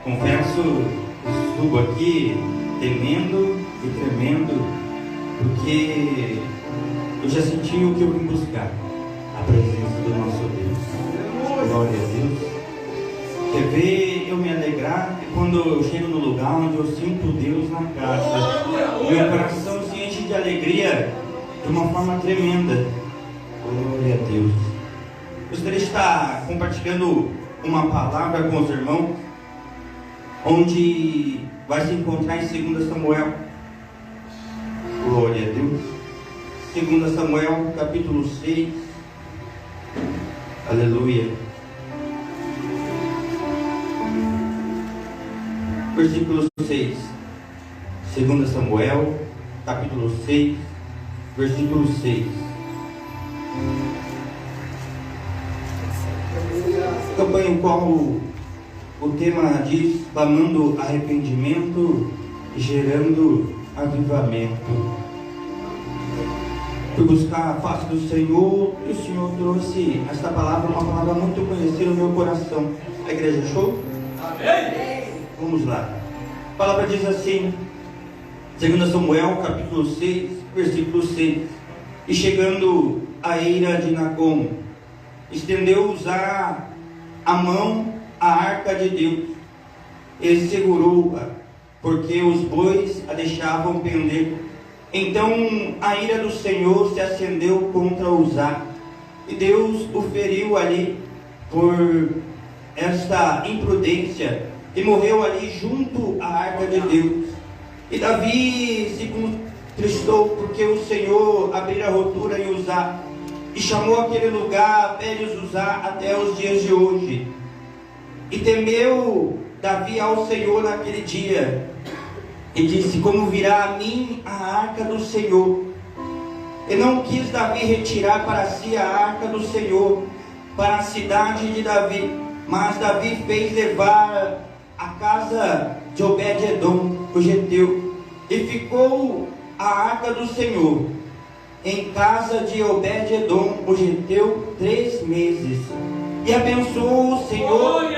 Confesso, subo aqui temendo e tremendo, porque eu já senti o que eu vim buscar, a presença do nosso Deus. Glória a Deus. Quer ver eu me alegrar quando eu chego no lugar onde eu sinto Deus na casa. Meu coração se enche de alegria de uma forma tremenda. Glória a Deus. Gostaria de estar compartilhando uma palavra com os irmãos, onde vai se encontrar em 2 Samuel. Glória a Deus. 2 Samuel, capítulo 6. Aleluia. Versículo 6. 2 Samuel, capítulo 6, versículo 6. Campanha em qual o tema diz: clamando arrependimento e gerando avivamento. Fui buscar a face do Senhor e o Senhor trouxe esta palavra, uma palavra muito conhecida no meu coração. A igreja achou? Amém. Vamos lá. A palavra diz assim, 2 Samuel, capítulo 6, versículo 6. E chegando à eira de Nacon, estendeu Uzá a mão à arca de Deus. Ele segurou-a, porque os bois a deixavam pender. Então a ira do Senhor se acendeu contra Uzá, e Deus o feriu ali por esta imprudência, e morreu ali junto à arca de Deus. E Davi se contristou, porque o Senhor abrira a rotura em Uzá, e chamou aquele lugar Pérez Uzá até os dias de hoje. E temeu Davi ao Senhor naquele dia, e disse: como virá a mim a arca do Senhor? E não quis Davi retirar para si a arca do Senhor para a cidade de Davi, mas Davi fez levar a casa de Obed-edom, o geteu, e ficou a arca do Senhor em casa de Obed-edom, o geteu, 3 meses. E abençoou o Senhor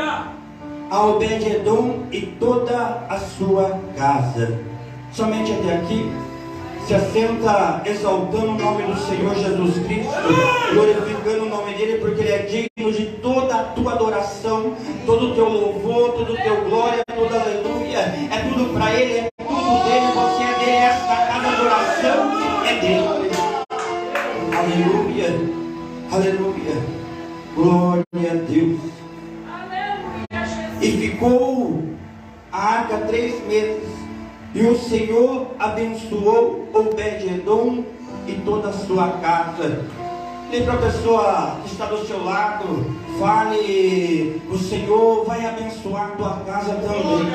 a Obed-edom e toda a sua casa. Somente até aqui. Se assenta exaltando o nome do Senhor Jesus Cristo, glorificando o nome dele, porque ele é digno de toda a tua adoração, todo o teu louvor, todo o teu glória, toda aleluia. É tudo para ele, é tudo dele, você é dele, esta casa de adoração é dele. Aleluia, aleluia, glória a Deus. E ficou a arca 3 meses. E o Senhor abençoou Obed-edom e toda a sua casa. Diga para a pessoa que está do seu lado, fale: o Senhor vai abençoar a tua casa também.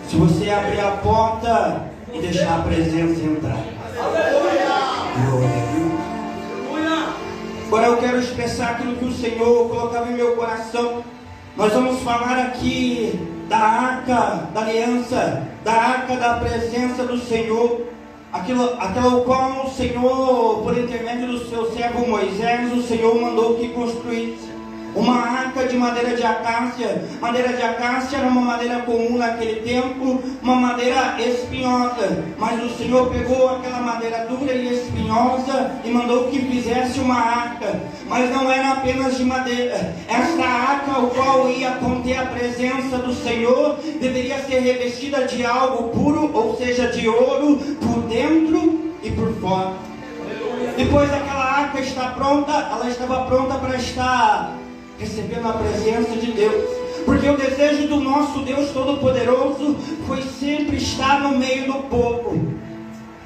Se você abrir a porta e deixar a presença entrar. Glória a Deus. Agora eu quero expressar aquilo que o Senhor colocava em meu coração. Nós vamos falar aqui da arca da aliança, da arca da presença do Senhor, aquela qual o Senhor, por intermédio do seu servo Moisés, o Senhor mandou que construísse uma arca de madeira de acácia. Madeira de acácia era uma madeira comum naquele tempo, uma madeira espinhosa, mas o Senhor pegou aquela madeira dura e espinhosa e mandou que fizesse uma arca. Mas não era apenas de madeira. Esta arca, o qual ia conter a presença do Senhor, deveria ser revestida de algo puro, ou seja, de ouro, por dentro e por fora. Depois daquela arca estar pronta, ela estava pronta para estar recebendo a presença de Deus, porque o desejo do nosso Deus Todo-Poderoso foi sempre estar no meio do povo,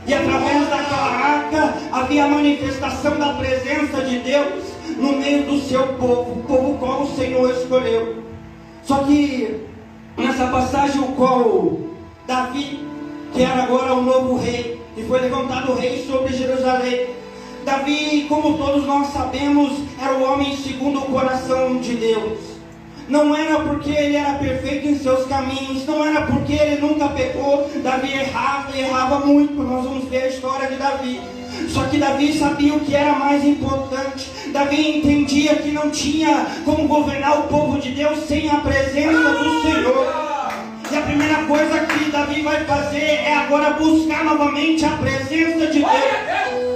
e através daquela arca havia a manifestação da presença de Deus no meio do seu povo, o povo qual o Senhor escolheu. Só que nessa passagem, o qual Davi, que era agora o novo rei, e foi levantado o rei sobre Jerusalém, Davi, como todos nós sabemos, era o homem segundo o coração de Deus. Não era porque ele era perfeito em seus caminhos, não era porque ele nunca pecou. Davi errava muito. Nós vamos ver a história de Davi. Só que Davi sabia o que era mais importante. Davi entendia que não tinha como governar o povo de Deus sem a presença do Senhor. E a primeira coisa que Davi vai fazer é agora buscar novamente a presença de Deus.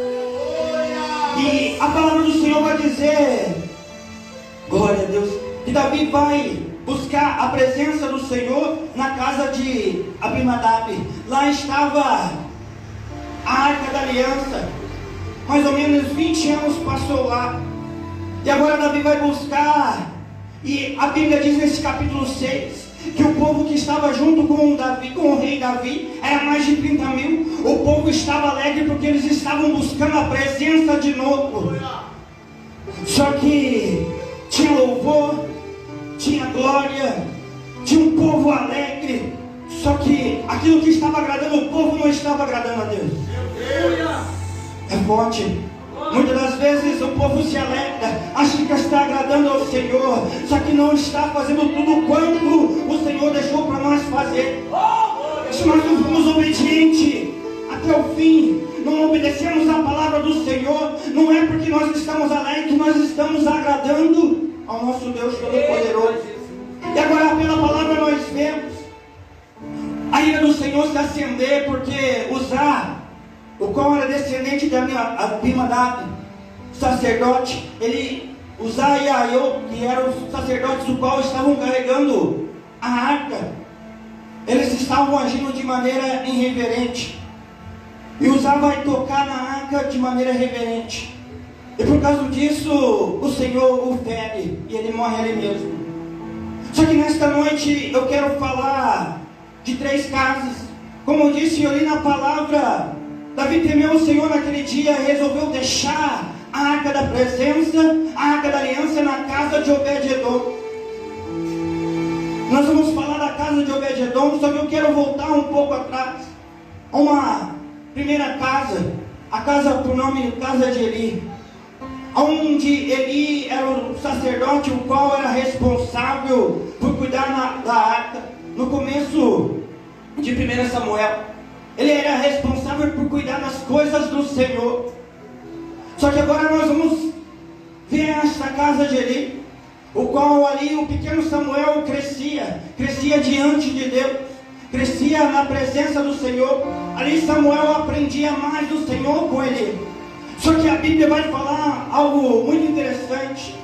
E a palavra do Senhor vai dizer, glória a Deus, que Davi vai buscar a presença do Senhor na casa de Abinadab. Lá estava a Arca da Aliança. Mais ou menos 20 anos passou lá. E agora Davi vai buscar. E a Bíblia diz nesse capítulo 6 que o povo que estava junto com Davi, com o rei Davi, era mais de 30 mil. O povo estava alegre porque eles estavam buscando a presença de novo. Só que tinha louvor, tinha glória, tinha um povo alegre. Só que aquilo que estava agradando o povo não estava agradando a Deus. É forte. Muitas das vezes o povo se alegra, acha que está agradando ao Senhor, só que não está fazendo tudo quanto o Senhor deixou para nós fazer. Se nós não fomos obedientes até o fim, não obedecemos a palavra do Senhor, não é porque nós estamos alegres que nós estamos agradando ao nosso Deus Todo-Poderoso. E agora pela palavra nós vemos a ira do Senhor se acender, porque Uzá, o qual era descendente de Abinadab, sacerdote, Uzá e Aiô, que eram os sacerdotes do qual estavam carregando a arca, eles estavam agindo de maneira irreverente. E Uzá vai tocar na arca de maneira reverente. E por causa disso, o Senhor o fere e ele morre ali mesmo. Só que nesta noite eu quero falar de 3 casos. Como eu disse, eu li na palavra, Davi temeu o Senhor naquele dia e resolveu deixar a arca da presença, a arca da aliança na casa de Obed-Edom. Nós vamos falar da casa de Obed-Edom, só que eu quero voltar um pouco atrás. Uma primeira casa, a casa por nome Casa de Eli, onde Eli era o sacerdote, o qual era responsável por cuidar da arca. No começo de 1 Samuel, ele era responsável por cuidar das coisas do Senhor. Só que agora nós vamos ver esta casa de Eli, o qual ali o pequeno Samuel crescia diante de Deus, crescia na presença do Senhor. Ali Samuel aprendia mais do Senhor com ele. Só que a Bíblia vai falar algo muito interessante,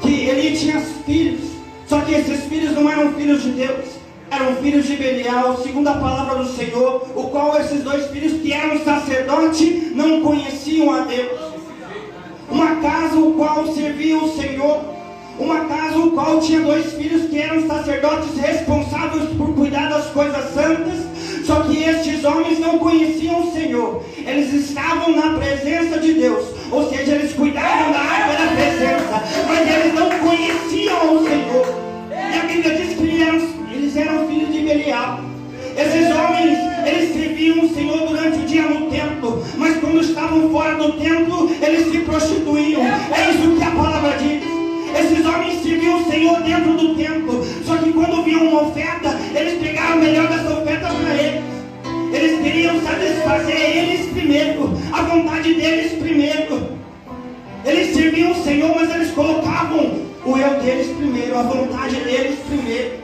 que Eli tinha filhos, só que esses filhos não eram filhos de Deus, eram filhos de Belial, segundo a palavra do Senhor, o qual esses 2 filhos que eram sacerdotes não conheciam a Deus. Uma casa o qual servia o Senhor, uma casa o qual tinha 2 filhos que eram sacerdotes responsáveis por cuidar das coisas santas. Só que estes homens não conheciam o Senhor, eles estavam na presença de Deus, ou seja, eles cuidavam da arca da presença, mas eles não conheciam o Senhor. E a Bíblia diz que eles eram filhos de Belial. Esses homens, eles serviam o Senhor durante o dia no templo, mas quando estavam fora do templo, eles se prostituíam. É isso que a palavra diz. Esses homens serviam o Senhor dentro do templo, só que quando viam uma oferta, eles pegaram o melhor dessa oferta para eles. Eles queriam satisfazer eles primeiro, a vontade deles primeiro. Eles serviam o Senhor, mas eles colocavam o eu deles primeiro, a vontade deles primeiro.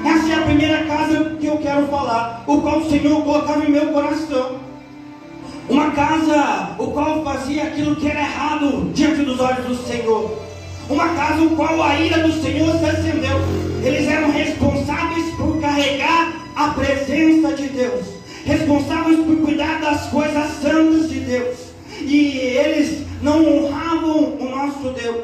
Essa é a primeira casa que eu quero falar, o qual o Senhor colocava em meu coração. Uma casa o qual fazia aquilo que era errado diante dos olhos do Senhor. Uma casa o qual a ira do Senhor se acendeu. Eles eram responsáveis por carregar a presença de Deus, responsáveis por cuidar das coisas santas de Deus. E eles não honravam o nosso Deus,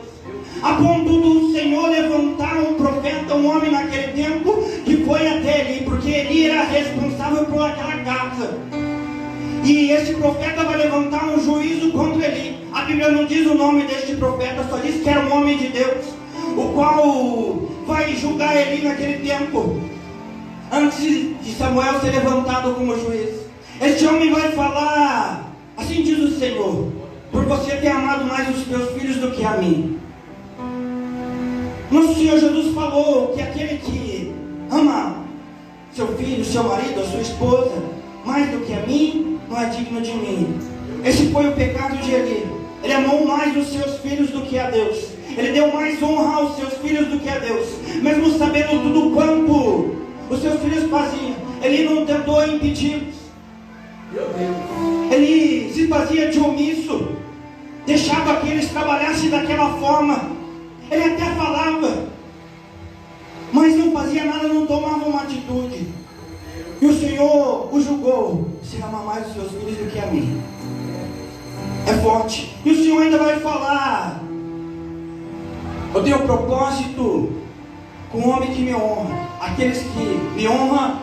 a ponto do Senhor levantar um profeta, um homem naquele tempo, que foi até Eli, porque Eli era responsável por aquela casa. E esse profeta vai levantar um juízo contra Eli. A Bíblia não diz o nome deste profeta, só diz que era um homem de Deus, o qual vai julgar Eli naquele tempo, antes de Samuel ser levantado como juiz. Este homem vai falar, assim diz o Senhor: por você ter amado mais os teus filhos do que a mim. Nosso Senhor Jesus falou que aquele que ama seu filho, seu marido, a sua esposa, mais do que a mim, não é digno de mim. Esse foi o pecado de Eli. Ele amou mais os seus filhos do que a Deus. Ele deu mais honra aos seus filhos do que a Deus. Mesmo sabendo tudo quanto os seus filhos faziam, ele não tentou impedi-los. Ele se fazia de omisso, deixava que eles trabalhassem daquela forma. Ele até falava, mas não fazia nada, não tomava uma atitude. E o Senhor o julgou: você ama mais os seus filhos do que a mim. É forte. E o Senhor ainda vai falar: eu tenho propósito com o homem que me honra. Aqueles que me honram,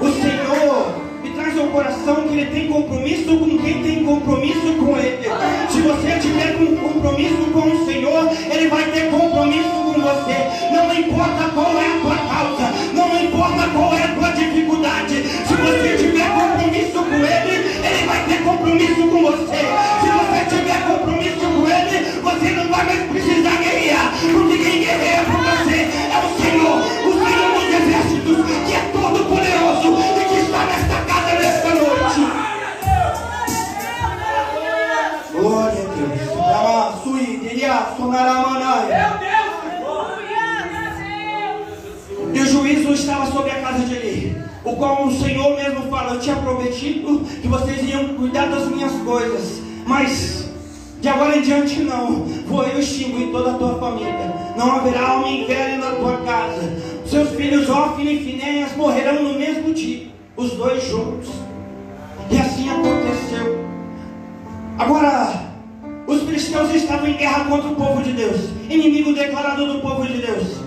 o Senhor me traz ao coração que Ele tem compromisso com quem tem compromisso com Ele. Se você tiver um compromisso com o Senhor, Ele vai ter compromisso com você. Não importa qual é a tua causa, não importa qual é a tua dificuldade. Se você tiver compromisso com Ele, Ele vai ter compromisso com você. Se você tiver compromisso com Ele, você não vai mais precisar guerrear, porque quem guerreia por você é o Senhor dos exércitos, que é todo poderoso e que está nesta casa nesta noite. Glória a Deus. E o juízo estava sobre a casa de Eli, o qual o Senhor mesmo fala: eu tinha prometido que vocês iam cuidar das minhas coisas, mas de agora em diante não. Vou eu extingo em toda a tua família. Não haverá homem velho na tua casa. Seus filhos Ofni e Finéias morrerão no mesmo dia, os dois juntos. E assim aconteceu. Agora, os filisteus estavam em guerra contra o povo de Deus, inimigo declarado do povo de Deus.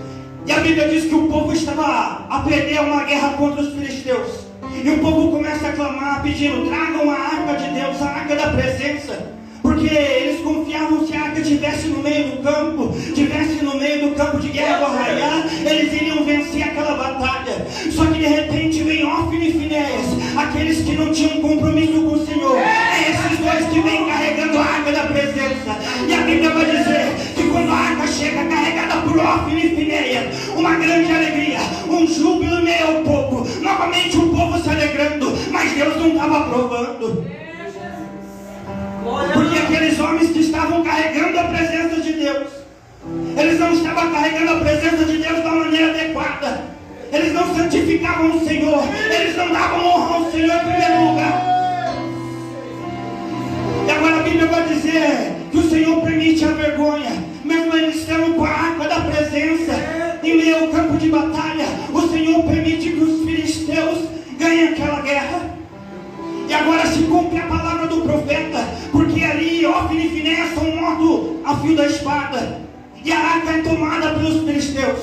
E a Bíblia diz que o povo estava a perder uma guerra contra os filisteus. E o povo começa a clamar, pedindo: tragam a arca de Deus, a arca da presença. Porque eles confiavam, se a arca estivesse no meio do campo, estivesse no meio do campo de guerra do arraial, eles iriam vencer aquela batalha. Só que de repente vem Ofni e Finéias, aqueles que não tinham compromisso com o Senhor. É esses dois que vêm carregando a arca da presença. E a Bíblia vai dizer que quando a arca chega carregada por Ofni e Finéias, uma grande alegria, um júbilo em meio ao povo. Novamente o povo se alegrando, mas Deus não estava aprovando. Porque aqueles homens que estavam carregando a presença de Deus, eles não estavam carregando a presença de Deus da maneira adequada. Eles não santificavam o Senhor, eles não davam honra ao Senhor em primeiro lugar. E agora a Bíblia vai dizer que o Senhor permite a vergonha, mesmo eles estando com a arca da presença em meio ao campo de batalha. O Senhor permite que os filisteus ganhem aquela guerra. E agora se cumpre a palavra do profeta, porque ali Ofni e Finéias são mortos a fio da espada, e a arca é tomada pelos filisteus.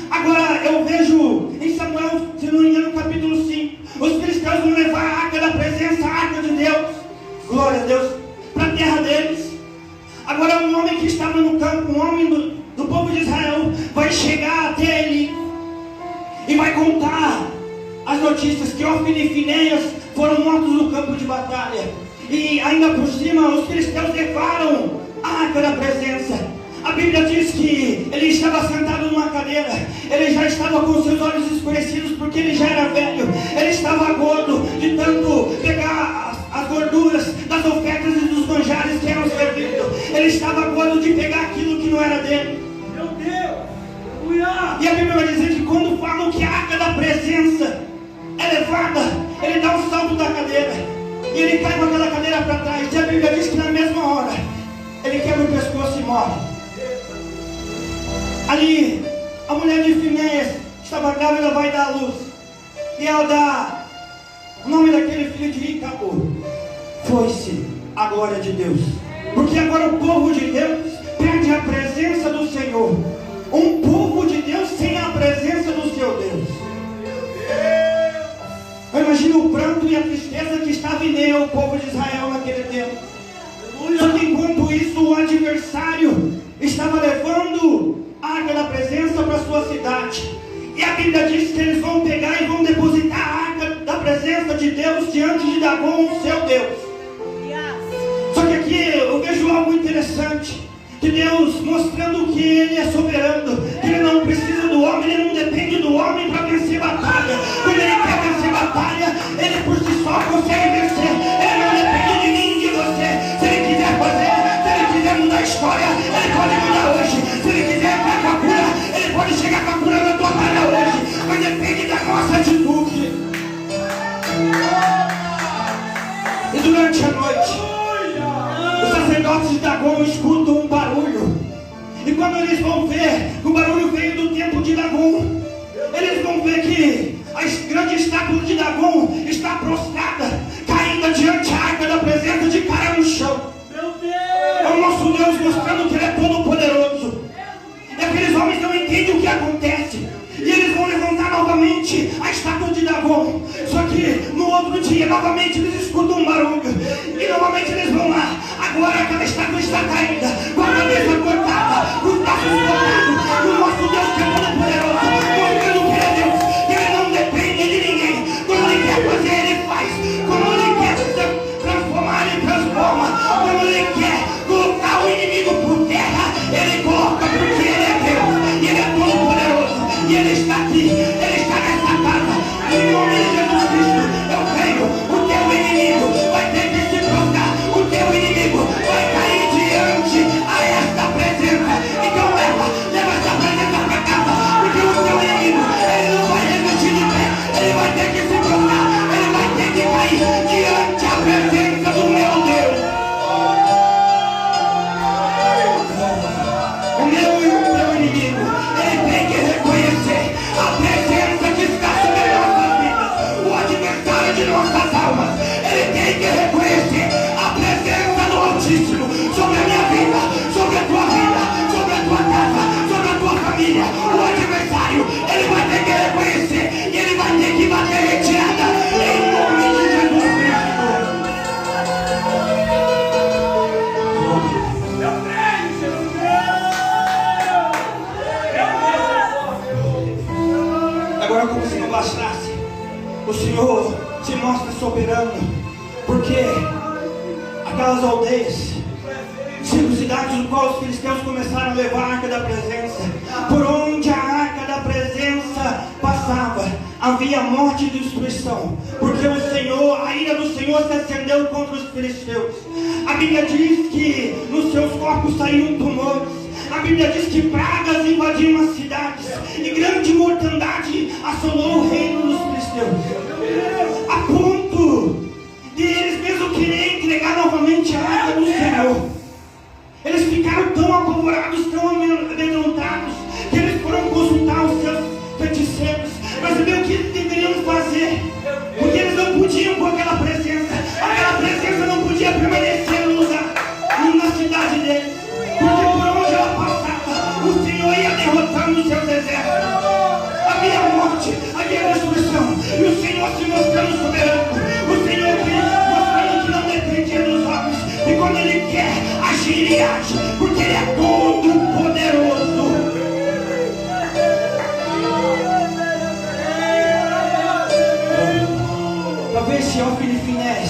Agora eu vejo em Samuel, se não me engano, capítulo 5, os filisteus vão levar a arca da presença, a arca de Deus, glória a Deus, para a terra deles. Agora um homem que estava no campo, um homem do povo de Israel, vai chegar até ele e vai contar as notícias que Ofni e Finéias foram mortos no campo de batalha. E ainda por cima os filisteus levaram a arca da presença. A Bíblia diz que ele estava sentado numa cadeira. Ele já estava com seus olhos escurecidos, porque ele já era velho. Ele estava gordo de tanto pegar as gorduras das ofertas e dos manjares que eram servidos. Ele estava gordo de pegar aquilo que não era dele. Meu Deus! E a Bíblia vai dizer que quando falam que a arca da presença é levada, ele dá um salto da cadeira e ele cai com aquela cadeira para trás. E a Bíblia diz que na mesma hora ele quebra o pescoço e morre. Ali a mulher de Finéias estava grávida, vai dar a luz, e ela dá o nome daquele filho de Icabô. Foi-se a glória de Deus, porque agora o povo de Deus perde a presença do Senhor. Um povo de Deus sem a presença do seu Deus. Eu imagino o pranto e a tristeza que estava em meio ao povo de Israel naquele tempo. Só que enquanto isso o adversário estava levando a arca da presença para a sua cidade. E a Bíblia diz que eles vão pegar e vão depositar a arca da presença de Deus diante de Dagon, o seu Deus. Só que aqui eu vejo algo interessante, que Deus mostrando que Ele é soberano, que Ele não precisa do homem, Ele não depende do homem para vencer batalha. Quando Ele quer vencer batalha, Ele por si só consegue vencer. Ele não quando eles vão ver, o barulho veio do templo de Dagon. Eles vão ver que a grande estátua de Dagon está prostrada, caída diante da arca da presença, de cara no chão. Meu Deus! É o nosso Deus mostrando que Ele é todo poderoso. E aqueles homens não entendem o que acontece. E eles vão levantar novamente a estátua de Dagon. Só que no outro dia, novamente, eles escutam um barulho. E novamente eles vão lá. Agora aquela estátua está caída, com a cabeça cortada, com os braços cortados. O nosso Deus que é todo poderoso, mostrando que Ele é Deus. Ele não depende de ninguém. Quando Ele quer fazer, Ele faz. Quando Ele quer transformar, Ele transforma. Quando Ele quer colocar o inimigo por terra, Ele coloca, porque Ele é Deus. E Ele é todo poderoso. E Ele está aqui, Ele está nessa casa. Em nome de Jesus Cristo, eu creio. O teu inimigo vai ter que se prostrar. O teu inimigo vai cair diante a esta presença. Então leva essa presença para casa. Porque o teu inimigo, ele não vai resistir de pé. Ele vai ter que se prostrar. Ele vai ter que cair diante a presença do meu Deus. O meu e o teu inimigo, ele tem que reconhecer a presença que está sobre nossas vidas, o adversário de nossas almas. Ele tem que reconhecer a presença do Altíssimo sobre a minha vida, sobre a tua vida, sobre a tua casa, sobre a tua família. O adversário, ele vai ter que reconhecer e ele vai ter que bater retirada em nome de Jesus Cristo. Agora, como se não bastasse, o Senhor se mostra soberano, porque aquelas aldeias, circuncidades no qual os filisteus começaram a levar a arca da presença, por onde a arca da presença passava, havia morte e destruição, porque o Senhor, a ira do Senhor se acendeu contra os filisteus. A Bíblia diz que nos seus corpos saíram tumores. A Bíblia diz que pragas invadiram as cidades e grande mortandade assolou o reino dos filisteus, a ponto de eles mesmo quererem entregar novamente a arca do Senhor. Eles ficaram tão apavorados, tão amedrontados, que eles foram consultar os seus feiticeiros para saber o que eles deveriam fazer, porque eles não podiam com aquela presença não podia permanecer no lugar, na cidade deles, porque por onde ela passava, o Senhor ia derrotando os seus exércitos. Havia morte, havia destruição, e o Senhor se mostrando soberano, o Senhor mostrando que não dependia dos homens, e quando Ele quer agir, Ele age, porque Ele é todo poderoso. Talvez se ao Filifinés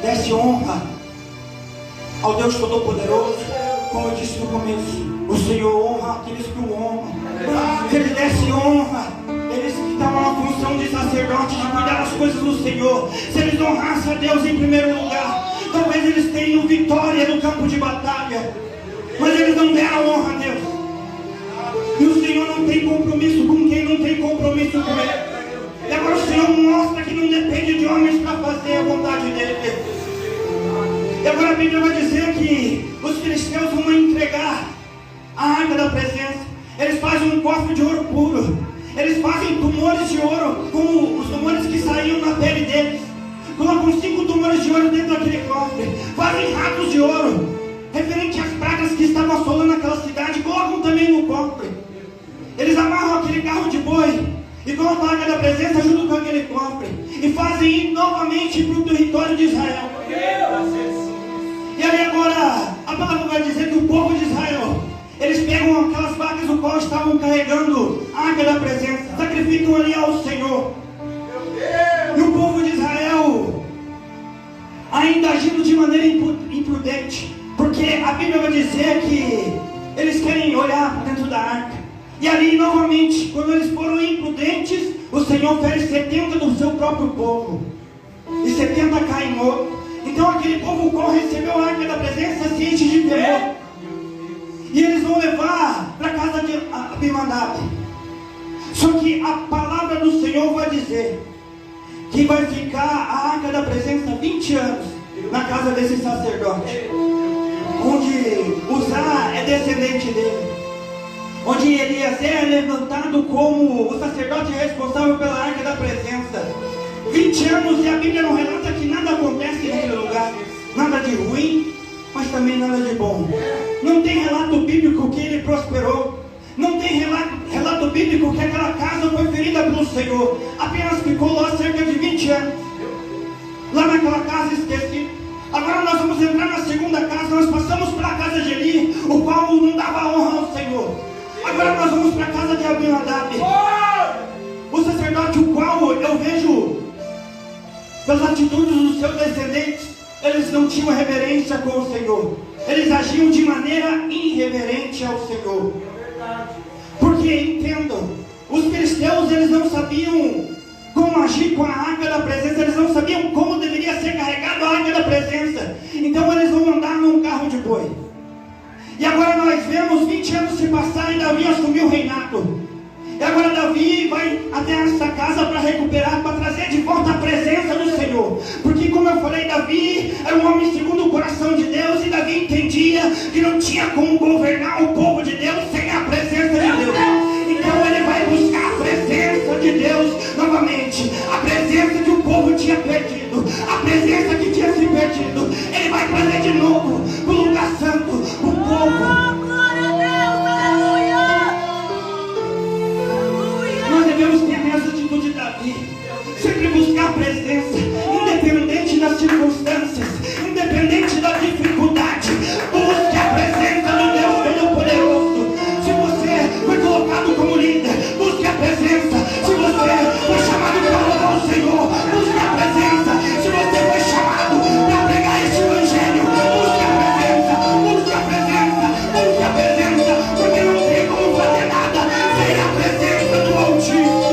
desse honra ao Deus Todo-Poderoso, como eu disse no começo, o Senhor honra aqueles que o honram. Se Ele desse honra, eles que estavam na função de sacerdote, de cuidar das coisas do Senhor, se eles honrassem a Deus em primeiro lugar, talvez eles tenham vitória no campo de batalha, mas eles não deram honra a Deus. E o Senhor não tem compromisso com quem não tem compromisso com Ele. E agora o Senhor mostra que não depende de homens para fazer a vontade dEle. E agora a Bíblia vai dizer que os filisteus vão entregar a arca da presença. Eles fazem um cofre de ouro puro. Eles fazem tumores de ouro, com os tumores que saíam na pele deles. Colocam 5 tumores de ouro dentro daquele cofre. Fazem ratos de ouro, referente às pragas que estavam assolando aquela cidade. Colocam também no cofre. Eles amarram aquele carro de boi e colocam a arca da presença junto com aquele cofre. E fazem ir novamente para o território de Israel. E aí agora, a palavra vai dizer que o povo de Israel, eles pegam aquelas vacas no qual estavam carregando a arca da presença, sacrificam ali ao Senhor. E o povo de Israel, ainda agindo de maneira imprudente, porque a Bíblia vai dizer que eles querem olhar para dentro da arca. E ali novamente, quando eles foram imprudentes, o Senhor fere 70 do seu próprio povo, e 70 caem mortos. Então aquele povo qual recebeu a arca da presença se enche de temor. E eles vão levar para a casa de Abinadab. Só que a palavra do Senhor vai dizer que vai ficar a arca da presença 20 anos na casa desse sacerdote. onde Uzá é descendente dele, onde Eliezer é levantado como o sacerdote responsável pela Arca da Presença. 20 anos e a Bíblia não relata que nada acontece naquele lugar, nada de ruim, mas também nada de bom. Não tem relato bíblico que ele prosperou, não tem relato bíblico que aquela casa foi ferida pelo Senhor. Apenas ficou lá cerca de 20 anos, lá naquela casa esquecida. Agora nós vamos entrar na segunda casa. Nós passamos pela casa de Eli, o qual não dava honra ao Senhor. Agora nós vamos para a casa de Abinadab, o sacerdote, o qual eu vejo pelas atitudes dos seus descendentes, eles não tinham reverência com o Senhor. Eles agiam de maneira irreverente ao Senhor. Porque, entendam, os filisteus, eles não sabiam como agir com a Arca da Presença. Eles não sabiam como deveria ser carregada a Arca da Presença. Então eles vão andar num carro de boi. E agora nós vemos 20 anos se passar e Davi assumiu o reinado. E agora Davi vai até essa casa para recuperar, para trazer de volta a presença do Senhor. Porque, como eu falei, Davi era um homem segundo o coração de Deus. E Davi entendia que não tinha como governar o povo de Deus sem a presença de Deus. Então ele vai buscar a presença de Deus novamente, a presença que o povo tinha perdido, a presença que tinha se perdido. Ele vai trazer de novo o lugar santo, o povo. Nós devemos ter a mesma atitude de Davi, sempre buscar a presença, independente das circunstâncias, independente da dificuldade. Busque a presença do Deus Todo-Poderoso. Se você foi colocado como líder, busque a presença. Se você foi chamado para louvar o Senhor, busque a presença. Se você foi chamado para pregar esse evangelho, busque a presença, busque a presença, busque a presença, porque não tem como fazer nada sem a presença do Altíssimo.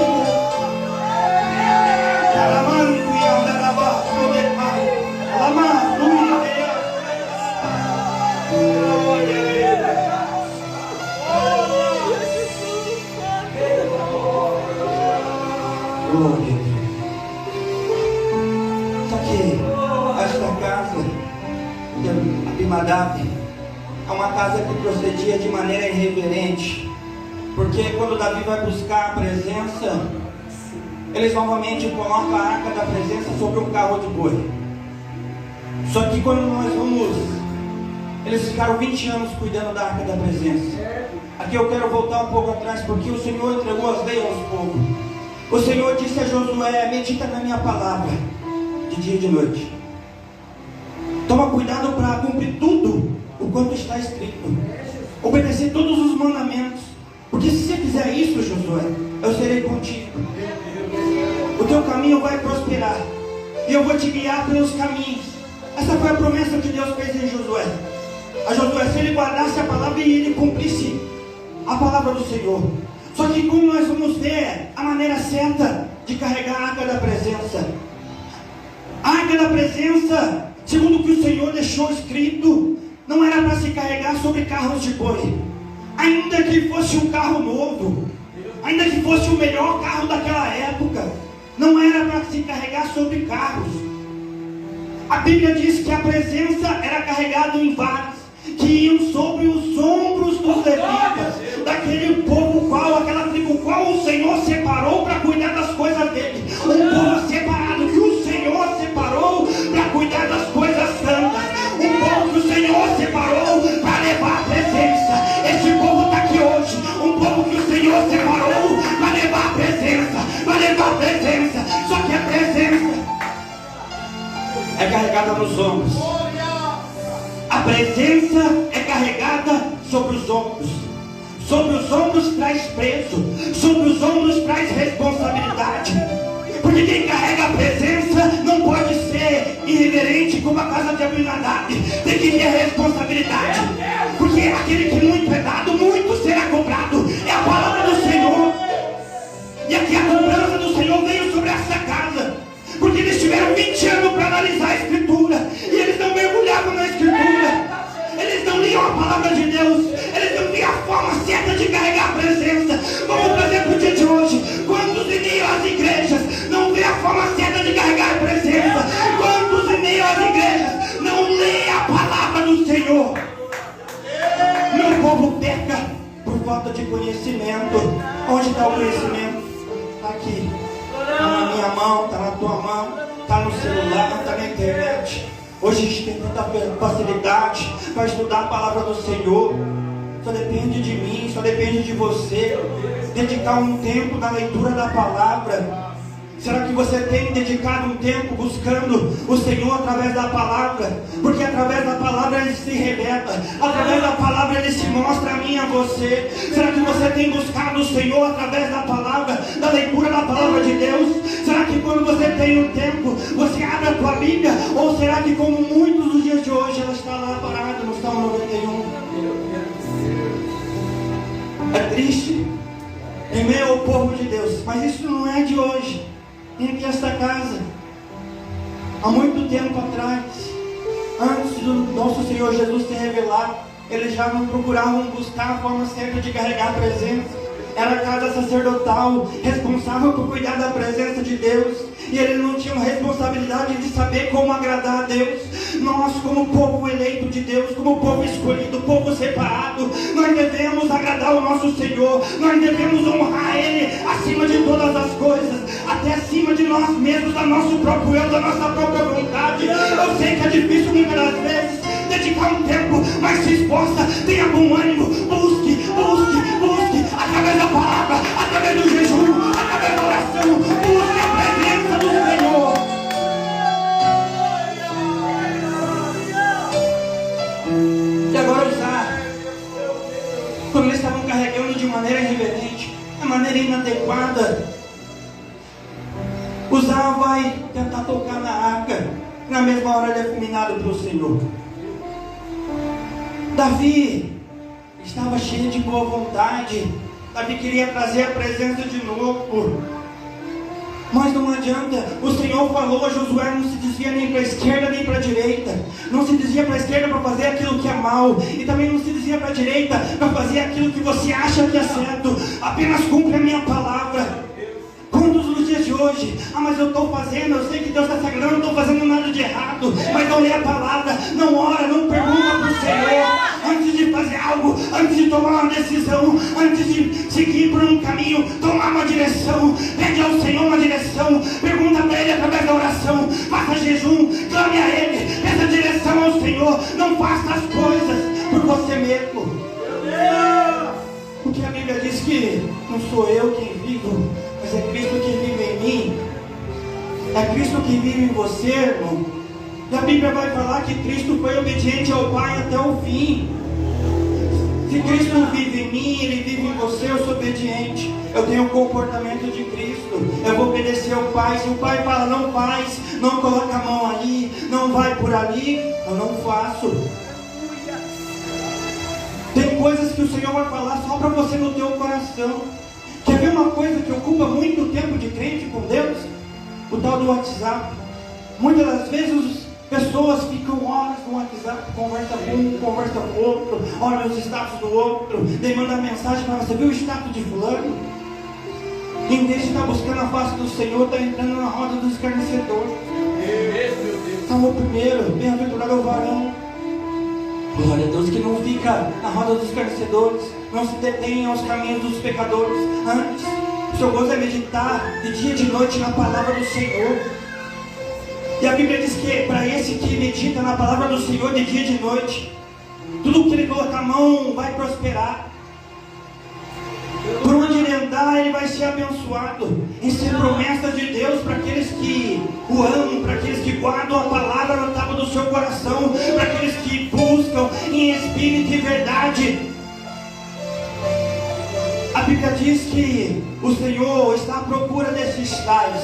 Só que esta casa de Abinadab é uma casa que procedia de maneira irreverente, porque quando Davi vai buscar a presença, eles novamente colocam a Arca da Presença sobre um carro de boi. Só que quando nós vamos, eles ficaram 20 anos cuidando da Arca da Presença. Aqui eu quero voltar um pouco atrás, porque o Senhor entregou as leis aos povos. O Senhor disse a Josué: medita na minha palavra, de dia e de noite. Toma cuidado para cumprir tudo o quanto está escrito, obedecer todos os mandamentos, porque se você fizer isso, Josué, eu serei contigo. O teu caminho vai prosperar, e eu vou te guiar pelos caminhos. Essa foi a promessa que Deus fez em Josué. A Josué, se ele guardasse a palavra e ele cumprisse a palavra do Senhor. Só que como nós vamos ver a maneira certa de carregar a Arca da Presença. A Arca da Presença, segundo o que o Senhor deixou escrito, não era para se carregar sobre carros de boi. Ainda que fosse um carro novo, ainda que fosse o melhor carro daquela época, não era para se carregar sobre carros. A Bíblia diz que a presença era carregada em varas, que iam sobre os ombros dos levitas, daquele povo qual, aquela tribo qual o Senhor separou para cuidar das coisas dele. Um povo separado que o Senhor separou para cuidar das coisas santas. Um povo que o Senhor separou para levar a presença. Esse povo está aqui hoje. Um povo que o Senhor separou para levar a presença, para levar a presença. Só que a presença é carregada nos ombros. A presença é carregada sobre os ombros. Sobre os ombros traz peso, sobre os ombros traz responsabilidade. Porque quem carrega a presença não pode ser irreverente como a casa de Abinadab. Tem que ter responsabilidade. Porque aquele que muito é dado, muito será cobrado. É a palavra do Senhor. E aqui a cobrança do Senhor veio sobre essa casa. Porque eles tiveram 20 anos para analisar a Escritura. E eles não mergulhavam na Escritura. Eles não liam a palavra de Deus. Eles não viam a forma certa de carregar a presença. Vamos trazer para o dia de hoje. Quantos em meio às igrejas não vê a forma certa de carregar a presença? Quantos em meio às igrejas não lê a palavra do Senhor? falta de conhecimento. Onde está o conhecimento? Está aqui. Está na minha mão, está na tua mão, está no celular, está na internet. Hoje a gente tem tanta facilidade para estudar a palavra do Senhor. Só depende de mim, só depende de você. Dedicar um tempo na leitura da palavra. Será que você tem dedicado um tempo buscando o Senhor através da palavra? Porque através da palavra Ele se revela, através da palavra Ele se mostra a mim e a você. Será que você tem buscado o Senhor através da palavra, da leitura da palavra de Deus? Será que quando você tem um tempo, você abre a tua Bíblia? Ou será que, como muitos dos dias de hoje, ela está lá parada no Salmo 91? É triste em meio ao povo de Deus, mas isso não é de hoje. Tem aqui esta casa, há muito tempo atrás, antes do nosso Senhor Jesus se revelar, eles já não procuravam buscar a forma certa de carregar a presença. Era a casa sacerdotal, responsável por cuidar da presença de Deus, e eles não tinham responsabilidade de saber como agradar a Deus. Nós, como povo eleito de Deus, como povo escolhido, povo separado, nós devemos agradar o nosso Senhor, nós devemos honrar Ele acima de todas as coisas, até acima de nós mesmos, do nosso próprio eu, da nossa própria vontade. Eu sei que é difícil muitas das vezes dedicar um tempo, mas se esforça, tenha bom ânimo, busque, através da palavra, através do jejum, através da oração, busque a presença do Senhor. E agora usar, quando eles estavam carregando de maneira irreverente, de maneira inadequada, Uzá vai tentar tocar na arca, na mesma hora ele é fulminado pelo Senhor. Davi estava cheio de boa vontade. Davi queria trazer a presença de novo, mas não adianta. O Senhor falou a Josué: não se desvia nem para a esquerda nem para a direita. Não se desvia para a esquerda para fazer aquilo que é mal, e também não se desvia para a direita para fazer aquilo que você acha que é certo. Apenas cumpre a minha palavra. Quantos nos dias de hoje, mas eu estou fazendo, eu sei que Deus está sagrando, eu não estou fazendo nada de errado, mas não lê a palavra, não ora, não pergunta para o Senhor, antes de fazer algo, antes de tomar uma decisão, antes de seguir por um caminho, tomar uma direção, pede ao Senhor uma direção, pergunta para Ele através da oração, faça jejum, clame a Ele, peça direção ao Senhor, não faça as coisas por você mesmo. Porque a Bíblia diz que não sou eu quem vivo, mas é Cristo que vive em mim. É Cristo que vive em você, irmão. E a Bíblia vai falar que Cristo foi obediente ao Pai até o fim. Se Cristo vive em mim, Ele vive em você, eu sou obediente. Eu tenho o comportamento de Cristo. Eu vou obedecer ao Pai. Se o Pai fala, não faz, não coloca a mão aí, não vai por ali, eu não faço. Tem coisas que o Senhor vai falar só para você no teu coração. Quer ver uma coisa que ocupa muito tempo de crente com Deus? O tal do WhatsApp. Muitas das vezes as pessoas ficam horas no WhatsApp, conversa com um, conversa com o outro, olha os status do outro, daí manda mensagem para você: viu o status de fulano? Em vez de estar buscando a face do Senhor, está entrando na roda dos escarnecedores. Salmo 1, bem-aventurado é o varão. Glória a Deus, que não fica na roda dos escarnecedores, não se detém aos caminhos dos pecadores. Antes, o seu gozo é meditar de dia e de noite na palavra do Senhor. E a Bíblia diz que para esse que medita na palavra do Senhor de dia e de noite, tudo que ele colocar a mão vai prosperar. Por onde ele andar, ele vai ser abençoado. Isso é promessa de Deus para aqueles que o amam, para aqueles que guardam a palavra na tábua do seu coração, para aqueles que buscam em espírito e verdade. A Bíblia diz que o Senhor está à procura desses tais.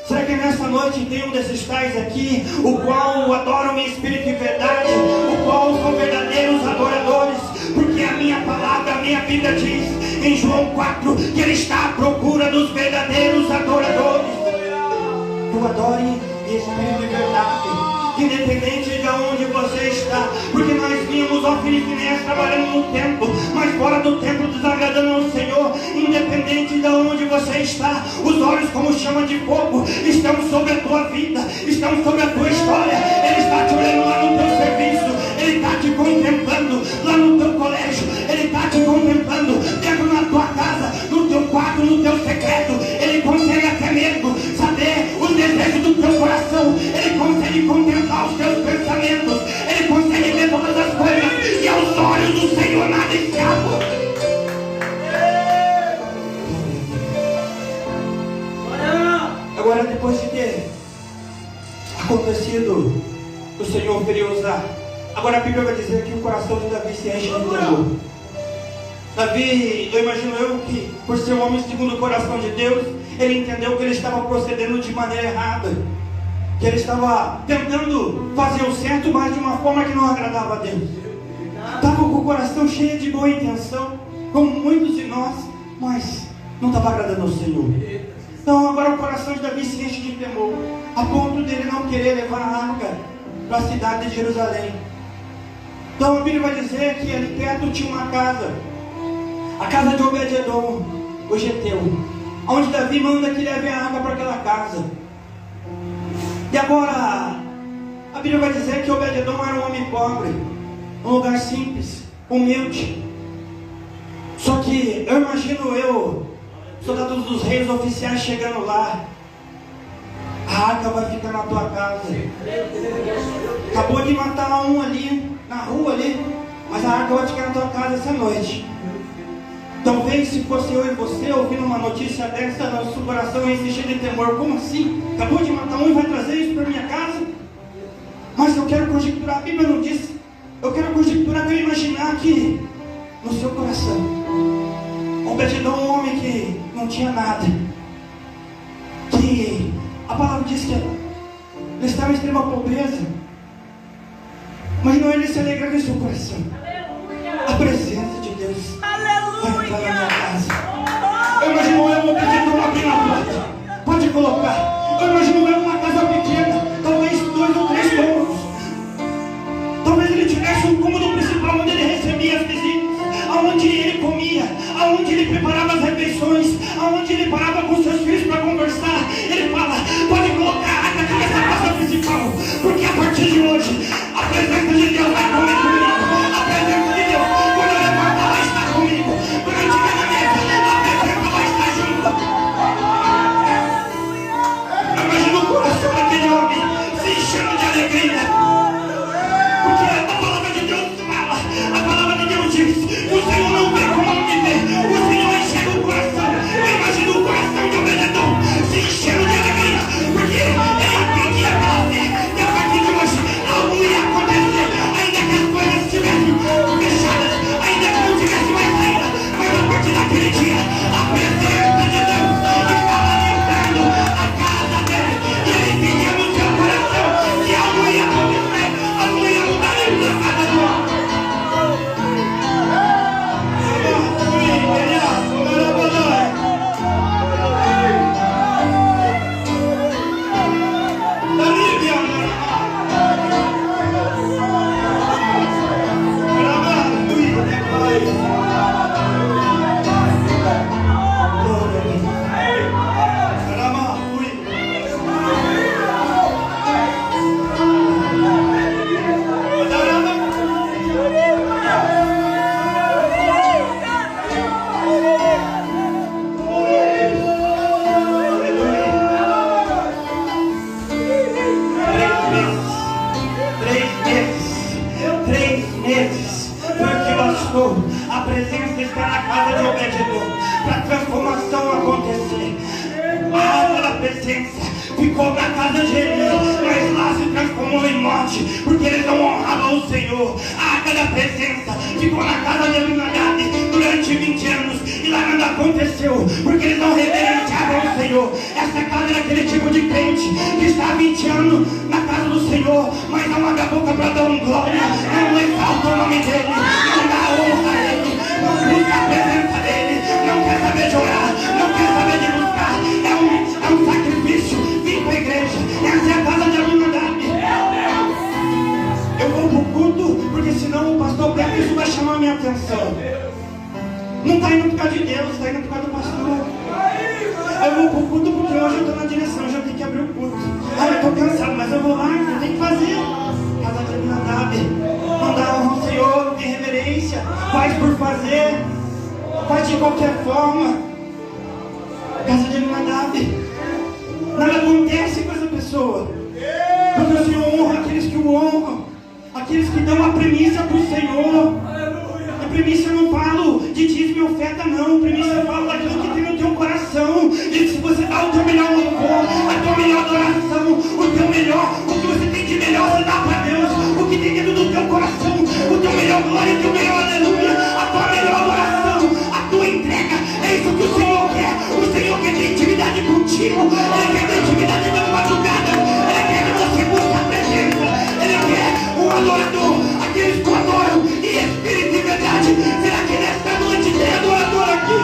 Será que nessa noite tem um desses tais aqui, o qual adoram em espírito e verdade, o qual são verdadeiros adoradores? Porque a minha palavra, a minha Bíblia diz em João 4 que Ele está à procura dos verdadeiros adoradores. Tu adore em espírito e verdade, independente de onde você está, porque nós vimos ó Filipenses trabalhando no templo, mas fora do templo desagradando ao Senhor. Independente de onde você está, os olhos como chama de fogo estão sobre a tua vida, estão sobre a tua história. Ele está te olhando lá no teu serviço, Ele está te contemplando lá no teu colégio, Ele está te contemplando dentro acontecido, o Senhor queria usar. Agora a Bíblia vai dizer que o coração de Davi se enche de temor. Davi, eu imagino que por ser um homem segundo o coração de Deus, ele entendeu que ele estava procedendo de maneira errada, que ele estava tentando fazer o certo, mas de uma forma que não agradava a Deus. Estava com o coração cheio de boa intenção, como muitos de nós, mas não estava agradando ao Senhor. Então agora o coração de Davi se enche de temor, a ponto dele não querer levar a arca para a cidade de Jerusalém. Então a Bíblia vai dizer que ali perto tinha uma casa, a casa de Obed-Edom, o Geteu, onde Davi manda que leve a arca para aquela casa. E agora a Bíblia vai dizer que Obed-Edom era um homem pobre, um lugar simples, humilde. Só que eu imagino soldados dos reis oficiais chegando lá. A arca vai ficar na tua casa. Acabou de matar um ali, na rua ali, mas a arca vai ficar na tua casa essa noite. Talvez se fosse eu e você ouvindo uma notícia dessa, nosso coração ia encher de temor. Como assim? Acabou de matar um e vai trazer isso para minha casa? Mas eu quero conjecturar, a Bíblia não diz. Eu quero conjecturar, eu imaginar que no seu coração, Obed-Edom, um homem que não tinha nada, que a palavra diz que ele estava em extrema pobreza, mas não ele se alegra com o seu coração. A presença de Deus vai entrar na minha casa. Eu imagino eu Obed-Edom abrindo a porta. Pode colocar. Eu imagino eu uma casa pequena, talvez 2 ou 3 cômodos. Talvez ele tivesse um cômodo principal onde ele recebia as visitas, aonde ele comia, aonde ele preparava as refeições, aonde ele parava com seus filhos para conversar. Ele fala: pode colocar a arca aqui nessa casa principal, porque a partir de hoje a presença de Deus vai comer comigo. A presença de Deus, quando eu levantar, vai estar comigo. Quando eu estiver na mesa, a presença vai estar junto. Eu imagino o coração daquele homem se enchendo de alegria. Porque a palavra de Deus fala, a palavra de Deus diz que o Senhor não vê como não me vê, o Senhor enxerga o coração. Eu imagino o coração de Obed-Edom se enchendo de alegria, porque ele entendia pela fé que a partir de hoje algo ia acontecer, ainda que as coisas estivessem fechadas, ainda que não tivesse mais saída, mas a partir daquele dia a presença de Deus estava limpando a casa dele, e ele entendia no seu coração que algo ia acontecer, algo ia mudar dentro da casa do homem. A presença está na casa de Obed-Edom para a transformação acontecer. Aquela presença ficou na casa de Eli, mas lá se transformou em morte, porque eles não honravam o Senhor. Aquela presença ficou na casa de Abinadab durante 20 anos e lá nada aconteceu, porque eles não reverenciavam o Senhor. Essa casa era aquele tipo de crente que está há 20 anos na casa do Senhor, mas não abre a boca para dar um glória, não exalta o nome dele, não dá honra a ele, não busca a presença dele, não quer saber de orar, não quer saber de buscar. É um sacrifício vir para a igreja. Essa é a casa de Abinadab. Eu vou para o culto porque senão o pastor Beto, isso vai chamar a minha atenção. Não está indo por causa de Deus, está indo por causa do pastor. Eu vou para o culto porque hoje eu estou na direção, já tenho que abrir o culto. Eu estou cansado, mas eu vou lá, eu tenho que fazer. Casa de Abinadab. Não dá honra ao Senhor, tem reverência, faz por fazer, faz de qualquer forma. Casa de Abinadab. Nada acontece com essa pessoa, porque o Senhor honra aqueles que o honram, aqueles que dão a primícia para o Senhor. A primícia eu não falo de dízimo e oferta, não. A primícia eu falo daquilo que tem no teu coração. E se você dá o teu melhor louvor, a tua melhor adoração, o teu melhor, o de melhor você dá para Deus, o que tem dentro do teu coração, o teu melhor glória, o teu melhor aleluia, a tua melhor adoração, a tua entrega. É isso que o Senhor quer. O Senhor quer ter intimidade contigo. Ele quer ter intimidade na madrugada. Ele quer que você busque a presença. Ele quer um adorador, aqueles que o adoram em espírito e verdade. Será que nesta noite tem adorador aqui?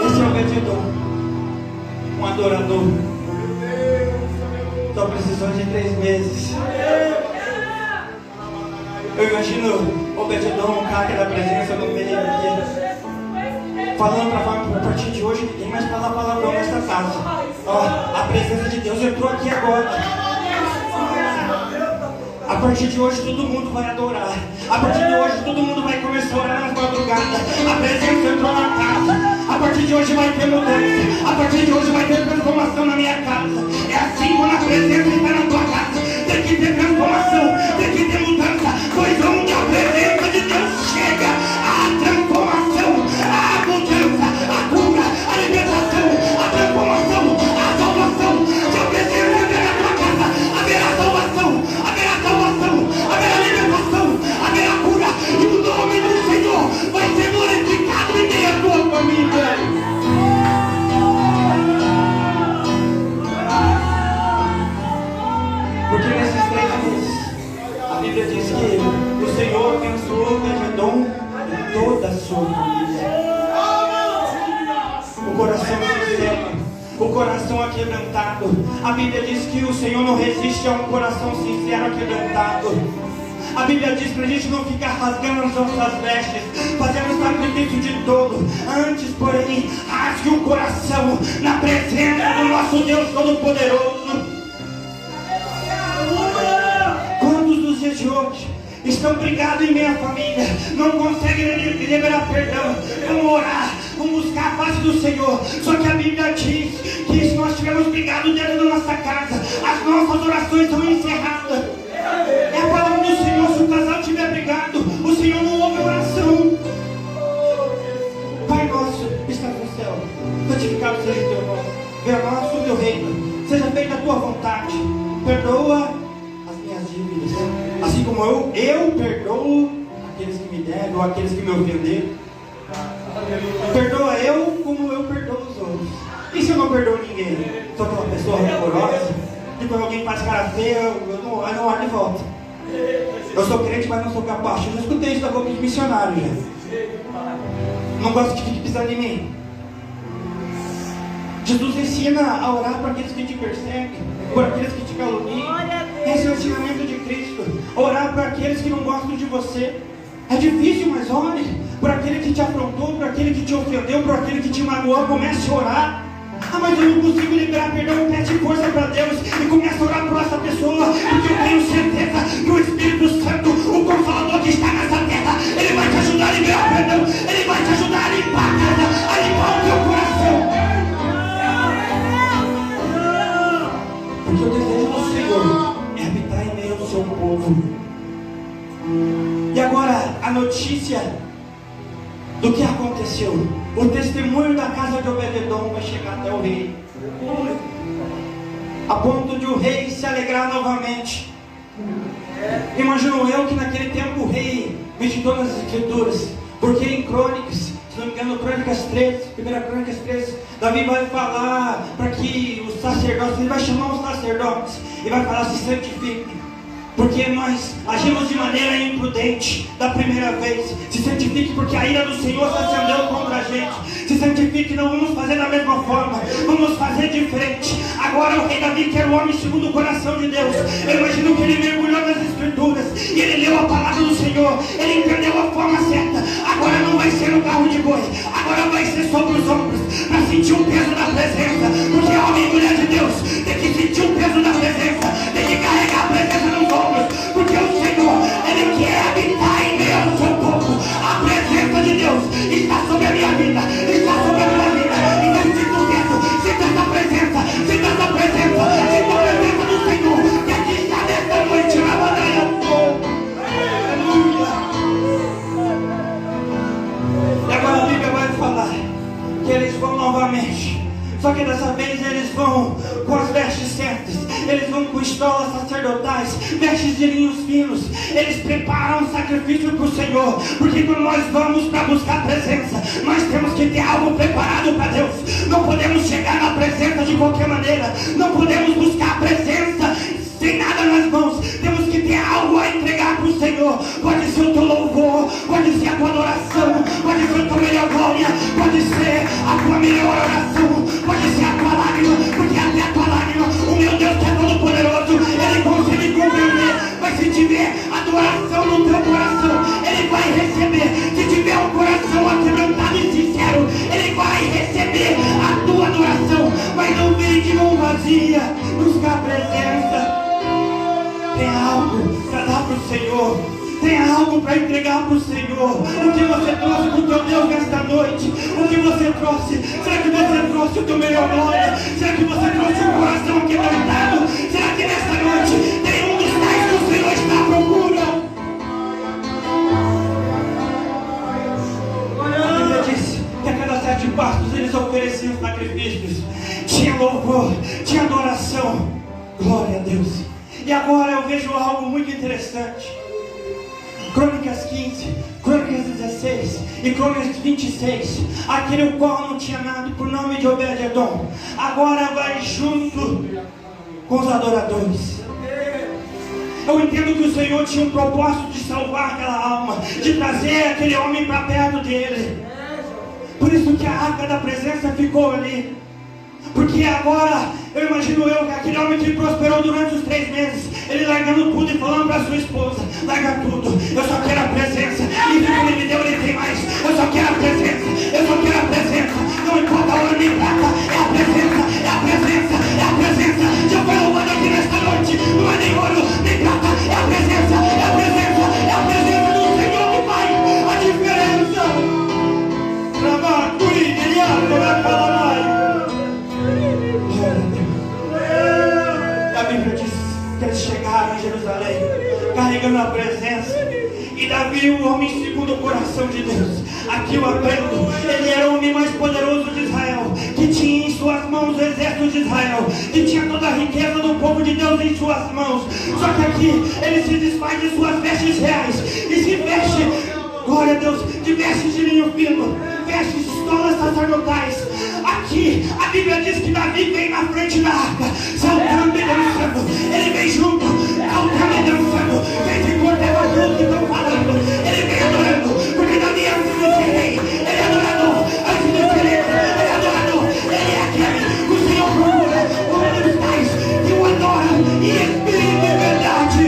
Esse é o Obed-edom, um adorador. Só precisou de 3 meses. Eu imagino Obed-edom, um cara da presença no meio aqui, falando para a partir de hoje ninguém mais fala palavrão nessa casa. Ó, a presença de Deus entrou aqui agora. A partir de hoje todo mundo vai adorar. A partir de hoje todo mundo vai começar a orar nas madrugadas. A presença entrou na casa. A partir de hoje vai ter mudança. A partir de hoje vai ter transformação na minha casa. É assim quando a presença está na tua casa. Tem que ter transformação, tem que ter mudança. Pois onde a presença de Deus chega, a transformação, a mudança, a cura, a libertação, a transformação, a salvação. Se a presença entrar na tua casa, haverá salvação, haverá salvação, haverá libertação, haverá cura. E o nome do Senhor vai ser glorificado em meio à tua família. Porque nesses 3 meses, a Bíblia diz que o Senhor abençoou Obed-edom e toda a sua família. O coração sincero, o coração aquebrantado. A Bíblia diz que o Senhor não resiste a um coração sincero aquebrantado. A Bíblia diz para a gente não ficar rasgando as nossas vestes, fazendo sacrifício de tolo. Antes, porém, rasgue o coração na presença do nosso Deus Todo-Poderoso. Quantos dos dias de hoje estão brigados em minha família, não conseguem liberar perdão? Vamos orar, vamos buscar a face do Senhor. Só que a Bíblia diz que se nós estivermos brigados dentro da nossa casa, as nossas orações são encerradas. É a palavra do Senhor. Se o casal estiver brigado, o Senhor não ouve a oração. Pai nosso, que estás no céu, santificado seja o teu nome. Venha a nós o teu reino, seja feita a tua vontade. Perdoa as minhas dívidas, assim como eu perdoo aqueles que me devem ou aqueles que me ofenderam. Perdoa eu como eu perdoo os outros. E se eu não perdoo ninguém? Sou aquela pessoa rancorosa, que quando alguém faz cara feia, eu não olho de volta. Eu sou crente, mas não sou capaz. Eu já escutei isso da boca de missionário já. Não gosto que fique pisando em mim. Jesus ensina a orar para aqueles que te perseguem, por aqueles que te caluniam. Esse é o ensinamento de Cristo. Orar para aqueles que não gostam de você. É difícil, mas ore por aquele que te afrontou, por aquele que te ofendeu, por aquele que te magoou. Comece a orar. Ah, mas eu não consigo liberar perdão. Pede força para Deus e comece a orar por essa pessoa, porque eu tenho certeza que o Espírito Santo, o Consolador que está nessa terra, ele vai te ajudar a liberar perdão. Ele vai te ajudar a limpar a casa, a limpar o teu coração. Porque o desejo do Senhor é habitar em meio ao seu povo. E agora a notícia do que aconteceu. O testemunho da casa de Obed-edom vai chegar até o rei, a ponto de o rei se alegrar novamente. Imagino eu que naquele tempo o rei meditou nas escrituras, porque em Crônicas, se não me engano, Crônicas 13, 1 Crônicas 13, Davi vai falar para que os sacerdotes, ele vai chamar os sacerdotes e vai falar: se santifiquem, porque nós agimos de maneira imprudente da primeira vez. Se santifique, porque a ira do Senhor se acendeu contra a gente. Se santifique, não vamos fazer da mesma forma, vamos fazer diferente. Agora o rei Davi, que era o homem segundo o coração de Deus, eu imagino que ele mergulhou nas escrituras e ele leu a palavra do Senhor, ele entendeu a forma certa. Agora não vai ser no carro de boi, agora vai ser sobre os ombros, para sentir o peso da presença. Porque homem e mulher de Deus tem que sentir o peso da presença, tem que carregar a presença nos ombros, porque o Senhor, ele quer habitar em meio ao seu povo. A presença de Deus está sobre a minha vida, está sobre a minha vida. Então sinta o peso, sinta essa presença, sinta essa presença, sinta a presença do Senhor que aqui está nessa noite na batalha do fogo. Aleluia. E agora a Bíblia vai falar que eles vão novamente que dessa vez eles vão com as vestes certas, eles vão com estolas sacerdotais, vestes de linhos finos, eles preparam um sacrifício para o Senhor, porque quando nós vamos para buscar a presença, nós temos que ter algo preparado para Deus. Não podemos chegar na presença de qualquer maneira, não podemos buscar a presença sem nada nas mãos. Temos que ter algo a entregar para o Senhor. Pode ser o teu louvor, pode ser a tua adoração, pode ser a tua melhor glória, pode ser a tua melhor oração, pode ser a tua lágrima, porque até a tua lágrima, o meu Deus que é todo poderoso, Ele consegue compreender. Mas se tiver adoração no teu coração, Ele vai receber. Se tiver um coração aquebrantado e sincero, Ele vai receber a tua adoração. Mas não vem de mão vazia buscar a presença. Tem algo para dar para o Senhor. Tem algo para entregar para o Senhor. O que você trouxe para o teu Deus nesta noite? O que você trouxe? Será que você trouxe o teu melhor glória? Será que você trouxe um coração quebrantado? Será que nesta noite tem um dos tais que o Senhor está à procura? A Bíblia diz que a cada 7 passos eles ofereciam sacrifícios. Tinha louvor, tinha adoração. Glória a Deus. E agora eu vejo algo muito interessante. Crônicas 15, Crônicas 16 e Crônicas 26. Aquele o qual não tinha nada por nome de Obed-Edom, agora vai junto com os adoradores. Eu entendo que o Senhor tinha um propósito de salvar aquela alma, de trazer aquele homem para perto dele. Por isso que a arca da presença ficou ali. Porque agora, eu imagino que aquele homem que prosperou durante os 3 meses, ele largando tudo e falando para sua esposa: larga tudo, eu só quero a presença. E o que ele me deu, ele tem mais. Eu só quero a presença, eu só quero a presença. Não importa ouro nem prata, é a presença, é a presença, é a presença. Já foi louvado aqui nesta noite, não é nem ouro nem prata, é a presença, é a presença, é a presença do Senhor que faz a diferença. A Bíblia diz que eles chegaram em Jerusalém carregando a presença. E Davi, o homem segundo o coração de Deus, aqui eu aprendo, ele era o homem mais poderoso de Israel, que tinha em suas mãos o exército de Israel, que tinha toda a riqueza do povo de Deus em suas mãos. Só que aqui ele se desfaz de suas vestes reais e se veste, glória a Deus, de vestes de linho fino, vestes de estolas sacerdotais. Aqui a Bíblia diz que Davi vem na frente da arca, saltando e dançando. Ele vem junto, saltando e dançando. Vem de cordeiro aquilo que estão falando. Ele vem adorando, porque Davi antes de ser rei, ele é adorador. Antes de ser rei, ele é adorador. Ele é aquele que o Senhor procura, como dos tais que o adoram em espírito e verdade.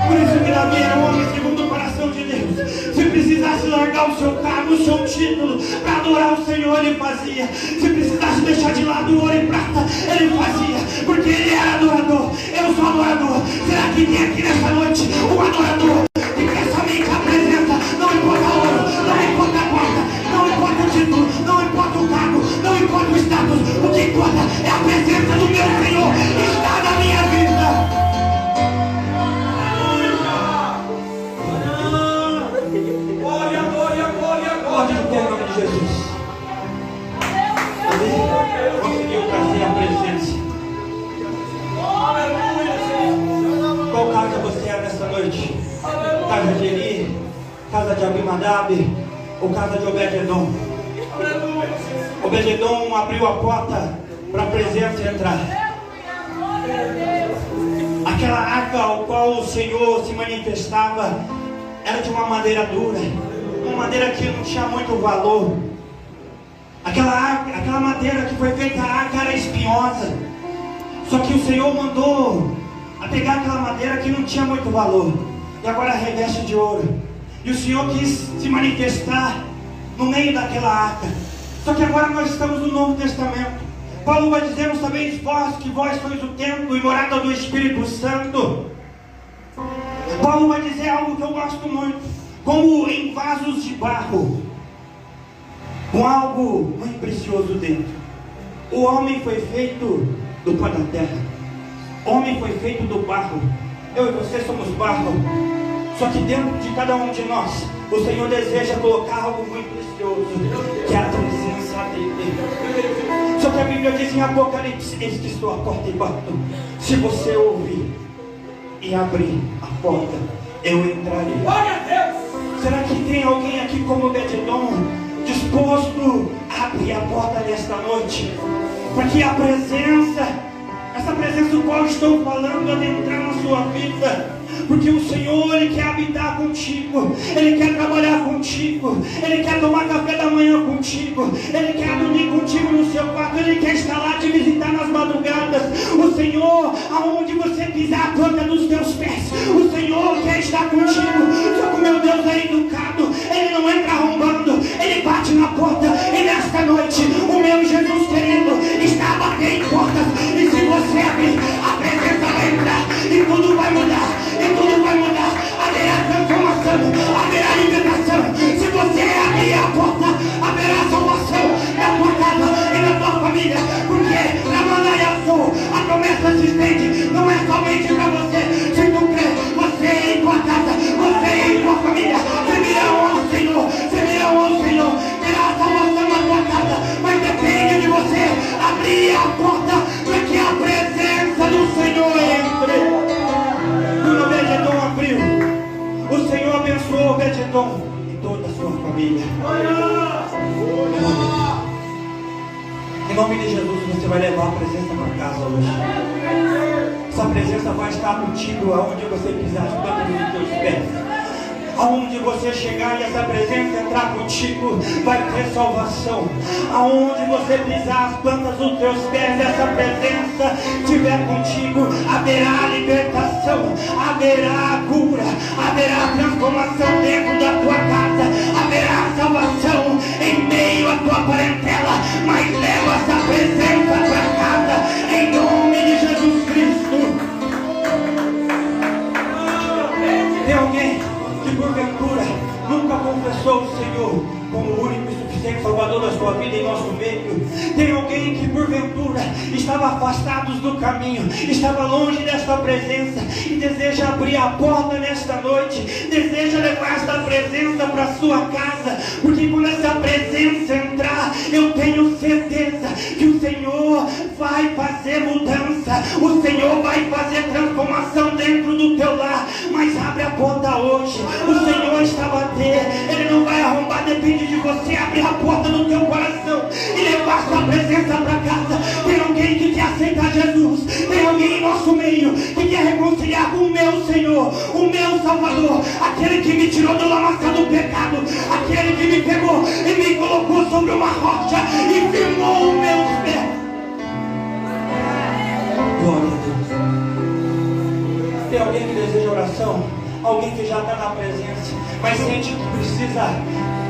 Por isso que Davi era um homem segundo o coração de Deus. Se precisasse largar o seu cargo, o seu título, para adorar o Senhor, ele fazia. Se precisasse deixar de lado o ouro e prata, ele fazia, porque ele era adorador. Eu sou adorador. Será que tem aqui nessa noite um adorador que quer somente a presença? Não importa o ouro, não importa a prata, não importa o título, não importa o cargo, não importa o status. O que importa é a presença do meu Senhor que está na minha vida. Em nome de Jesus. Ele conseguiu trazer a presença. Qual casa você é nessa noite? Casa de Eli, casa de Abimadab ou casa de Obed-Edom? Obed-Edom abriu a porta para a presença entrar. Aquela arca ao qual o Senhor se manifestava era de uma madeira dura, uma madeira que não tinha muito valor. Aquela madeira que foi feita a arca era espinhosa. Só que o Senhor mandou a pegar aquela madeira que não tinha muito valor e agora reveste de ouro. E o Senhor quis se manifestar no meio daquela arca. Só que agora nós estamos no Novo Testamento. Paulo vai dizer: não sabeis vós que vós sois o templo e morada do Espírito Santo. Paulo vai dizer algo que eu gosto muito: como em vasos de barro, com algo muito precioso dentro. O homem foi feito do pó da terra. O homem foi feito do barro. Eu e você somos barro. Só que dentro de cada um de nós, o Senhor deseja colocar algo muito precioso, que é a presença dele. que a Bíblia diz em Apocalipse: eis que estou à porta e bato. Se você ouvir e abrir a porta, eu entrarei. Glória a Deus! Será que tem alguém aqui como Obed-edom disposto a abrir a porta nesta noite, para que a presença, essa presença do qual estou falando, adentrar na sua vida? Porque o Senhor, Ele quer habitar contigo, Ele quer trabalhar contigo, Ele quer tomar café da manhã contigo, Ele quer dormir contigo no seu quarto, Ele quer estar lá te visitar nas madrugadas. O Senhor, aonde você pisar a planta dos teus pés, o Senhor quer estar contigo. Só que o meu Deus é educado, Ele não entra arrombando, Ele bate na porta. E nesta noite, o meu Jesus querido está a bater em portas. E se você abrir, a presença vai entrar e tudo vai mudar. E tudo vai mudar, haverá transformação, haverá libertação. Se você abrir a porta, haverá salvação na tua casa e na tua família. Porque na Mandaia Sul, a promessa se estende, não é somente para você. Se tu crê, você em tua casa, você em tua família, servirão ao Senhor, servirão ao Senhor. Terá salvação na tua casa, mas depende de você abrir a porta para que a presença do Senhor entre. Obed-edom abriu. O Senhor abençoou Obed-edom e toda a sua família. Em nome de Jesus, você vai levar a presença para casa hoje. Essa presença vai estar contigo aonde você pisar as plantas dos teus pés. Aonde você chegar e essa presença entrar contigo, vai ter salvação. Aonde você pisar as plantas dos teus pés, essa presença estiver contigo, haverá libertação, haverá cura, haverá transformação dentro da tua casa, haverá salvação em meio à tua parentela. Mas leva essa presença para casa, em nome de Jesus Cristo. Tem alguém que porventura nunca confessou o Senhor como o único e suficiente Salvador da sua vida em nosso meio? Tem alguém que porventura estava afastado do caminho, estava longe desta presença e deseja abrir a porta nesta noite, deseja levar esta presença para a sua casa? Porque quando essa presença entrar, eu tenho certeza que o Senhor vai fazer mudança, o Senhor vai fazer transformação dentro do teu lar. Mas abre a porta hoje, o Senhor está a bater, Ele não vai arrombar, depende de você abrir a porta do teu coração e levar sua presença para casa. Tem alguém que quer aceitar Jesus, tem alguém em nosso meio que quer reconciliar com o meu Senhor, o meu Salvador, aquele que me tirou do lamaçal do pecado, aquele que me pegou e me colocou sobre uma rocha e firmou os meus pés. Glória a Deus. Tem alguém que deseja oração? Alguém que já está na presença, mas sente que precisa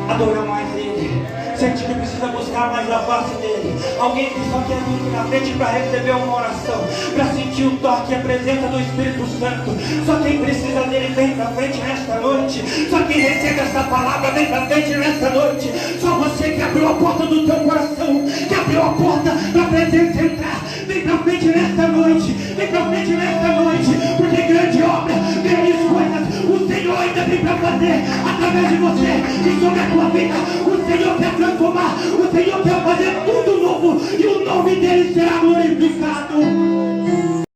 adorar mais Ele, sente que precisa buscar mais a face dEle. Alguém que só quer vir aqui na frente para receber uma oração, para sentir o toque e a presença do Espírito Santo. Só quem precisa dEle vem para frente nesta noite. Só quem recebe essa palavra vem para frente nesta noite. Só você que abriu a porta do teu coração, que abriu a porta para a presença entrar, vem para frente nesta noite, vem para frente nesta noite, porque grande obra, grandes coisas o Senhor ainda tem para fazer através de você e sobre a tua vida. O Senhor quer transformar, o Senhor quer fazer tudo novo e o nome dele será glorificado.